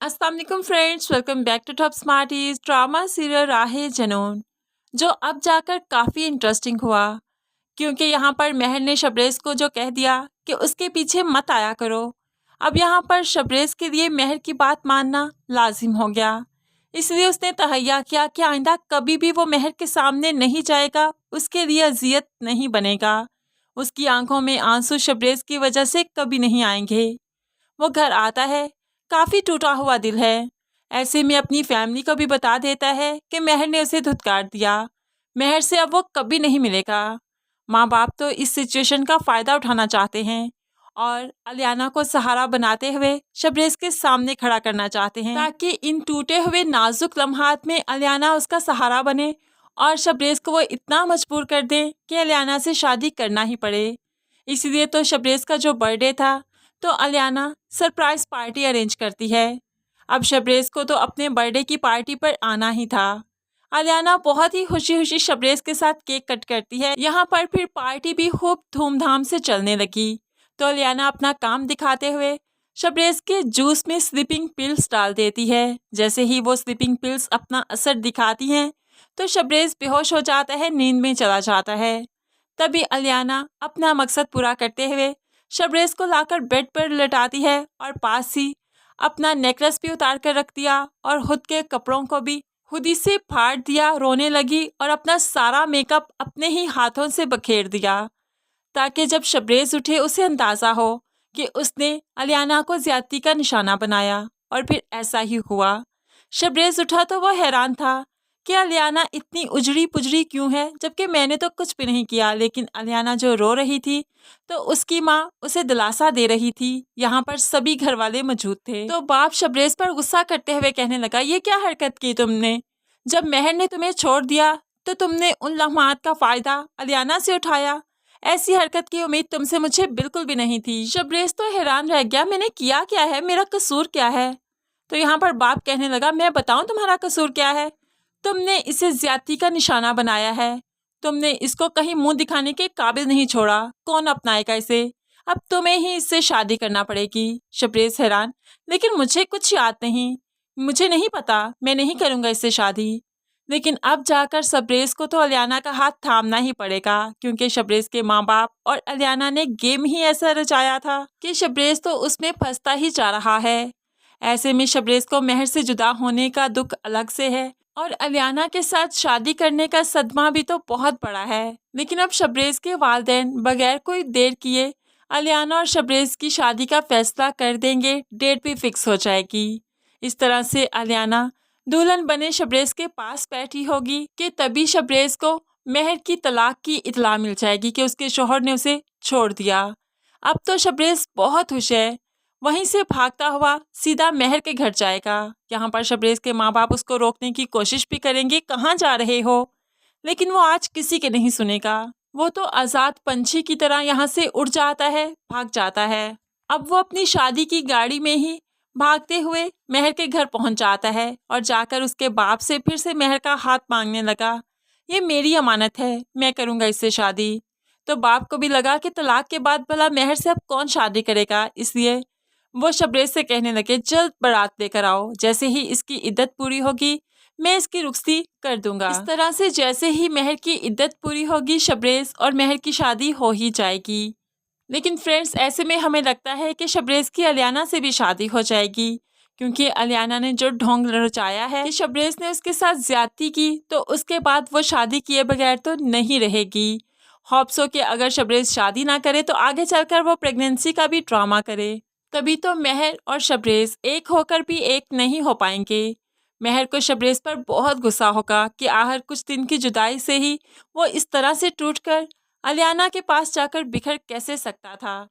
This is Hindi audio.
अस्सलाम वालेकुम friends, welcome back to top Smarties. Drama serial Rahe Junoon जो अब जाकर काफ़ी इंटरेस्टिंग हुआ, क्योंकि यहाँ पर महर ने शबरेज़ को जो कह दिया कि उसके पीछे मत आया करो। अब यहाँ पर शबरेज़ के लिए महर की बात मानना लाजिम हो गया, इसलिए उसने तहैया किया कि आइंदा कभी भी वो महर के सामने नहीं जाएगा, उसके लिए अजियत नहीं बनेगा। उसकी आंखों में आंसू शबरेज़ की वजह से कभी नहीं आएंगे। वो घर आता है, काफ़ी टूटा हुआ दिल है। ऐसे में अपनी फैमिली को भी बता देता है कि महर ने उसे धुतकार दिया, महर से अब वो कभी नहीं मिलेगा। माँ बाप तो इस सिचुएशन का फ़ायदा उठाना चाहते हैं और अलियाना को सहारा बनाते हुए शबरेज़ के सामने खड़ा करना चाहते हैं, ताकि इन टूटे हुए नाजुक लम्हात में अलियाना उसका सहारा बने और शबरेज़ को वो इतना मजबूर कर दे कि अलियाना से शादी करना ही पड़े। इसलिए तो शबरेज़ का जो बर्थडे था, तो अलियाना सरप्राइज पार्टी अरेंज करती है। अब शबरेज़ को तो अपने बर्थडे की पार्टी पर आना ही था। अलियाना बहुत ही खुशी खुशी शबरेज़ के साथ केक कट करती है। यहाँ पर फिर पार्टी भी खूब धूमधाम से चलने लगी। तो अलियाना अपना काम दिखाते हुए शबरेज़ के जूस में स्लीपिंग पिल्स डाल देती है। जैसे ही वो स्लीपिंग पिल्स अपना असर दिखाती हैं, तो शबरेज़ बेहोश हो जाता है, नींद में चला जाता है। तभी अलियाना अपना मकसद पूरा करते हुए शबरेज़ को लाकर बेड पर लटाती है और पास ही अपना नेकलेस भी उतार कर रख दिया और खुद के कपड़ों को भी खुद ही से फाड़ दिया। रोने लगी और अपना सारा मेकअप अपने ही हाथों से बखेर दिया, ताकि जब शबरेज़ उठे उसे अंदाज़ा हो कि उसने अलियाना को ज़्यादती का निशाना बनाया। और फिर ऐसा ही हुआ। शबरेज़ उठा तो वह हैरान था कि अलियाना इतनी उजड़ी पुजड़ी क्यों है, जबकि मैंने तो कुछ भी नहीं किया। लेकिन अलियाना जो रो रही थी, तो उसकी माँ उसे दिलासा दे रही थी। यहाँ पर सभी घर वाले मौजूद थे। तो बाप शबरेज़ पर गुस्सा करते हुए कहने लगा, ये क्या हरकत की तुमने? जब महर ने तुम्हें छोड़ दिया तो तुमने उन लम्हात का फ़ायदा अलियाना से उठाया। ऐसी हरकत की उम्मीद तुमसे मुझे बिल्कुल भी नहीं थी। शबरेज़ तो हैरान रह गया, मैंने किया क्या है, मेरा कसूर क्या है? तो यहाँ पर बाप कहने लगा, मैं बताऊँ तुम्हारा कसूर क्या है? तुमने इसे ज़्यादती का निशाना बनाया है। तुमने इसको कहीं मुंह दिखाने के काबिल नहीं छोड़ा। कौन अपनाएगा इसे? अब तुम्हें ही इससे शादी करना पड़ेगी। शबरेज़ हैरान, लेकिन मुझे कुछ याद नहीं, मुझे नहीं पता, मैं नहीं करूँगा इससे शादी। लेकिन अब जाकर शबरेज़ को तो अलियाना का हाथ थामना ही पड़ेगा, क्योंकि शबरेज़ के माँ बाप और अलियाना ने गेम ही ऐसा रचाया था कि शबरेज़ तो उसमें फंसता ही जा रहा है। ऐसे में शबरेज़ को महर से जुदा होने का दुख अलग से है और अलियाना के साथ शादी करने का सदमा भी तो बहुत बड़ा है। लेकिन अब शबरेज़ के वालिदैन बगैर कोई देर किए अलियाना और शबरेज़ की शादी का फैसला कर देंगे, डेट भी फिक्स हो जाएगी। इस तरह से अलियाना दुल्हन बने शबरेज़ के पास बैठी होगी कि तभी शबरेज़ को महर की तलाक की इत्तला मिल जाएगी कि उसके शौहर ने उसे छोड़ दिया। अब तो शबरेज़ बहुत खुश है, वहीं से भागता हुआ सीधा महर के घर जाएगा। यहाँ पर शबरेज़ के माँ बाप उसको रोकने की कोशिश भी करेंगे, कहाँ जा रहे हो? लेकिन वो आज किसी के नहीं सुनेगा। वो तो आज़ाद पंछी की तरह यहाँ से उड़ जाता है, भाग जाता है। अब वो अपनी शादी की गाड़ी में ही भागते हुए महर के घर पहुँच जाता है और जाकर उसके बाप से फिर से महर का हाथ मांगने लगा। ये मेरी अमानत है, मैं करूँगा इससे शादी। तो बाप को भी लगा कि तलाक के बाद भला महर से अब कौन शादी करेगा, इसलिए वो शबरेज़ से कहने लगे, जल्द बारात लेकर आओ, जैसे ही इसकी इद्दत पूरी होगी मैं इसकी रुखसती कर दूंगा। इस तरह से जैसे ही महर की इद्दत पूरी होगी, शबरेज़ और महर की शादी हो ही जाएगी। लेकिन फ्रेंड्स, ऐसे में हमें लगता है कि शबरेज़ की अलियाना से भी शादी हो जाएगी, क्योंकि अलियाना ने जो ढोंग रचाया है कि शबरेज़ ने उसके साथ ज्यादती की, तो उसके बाद वो शादी किए बगैर तो नहीं रहेगी। होप्स हो कि अगर शबरेज़ शादी ना करे तो आगे चलकर वो प्रेगनेंसी का भी ड्रामा करे, तभी तो महर और शबरेज़ एक होकर भी एक नहीं हो पाएंगे। महर को शबरेज़ पर बहुत गुस्सा होगा कि आखिर कुछ दिन की जुदाई से ही वो इस तरह से टूटकर अलियाना के पास जाकर बिखर कैसे सकता था।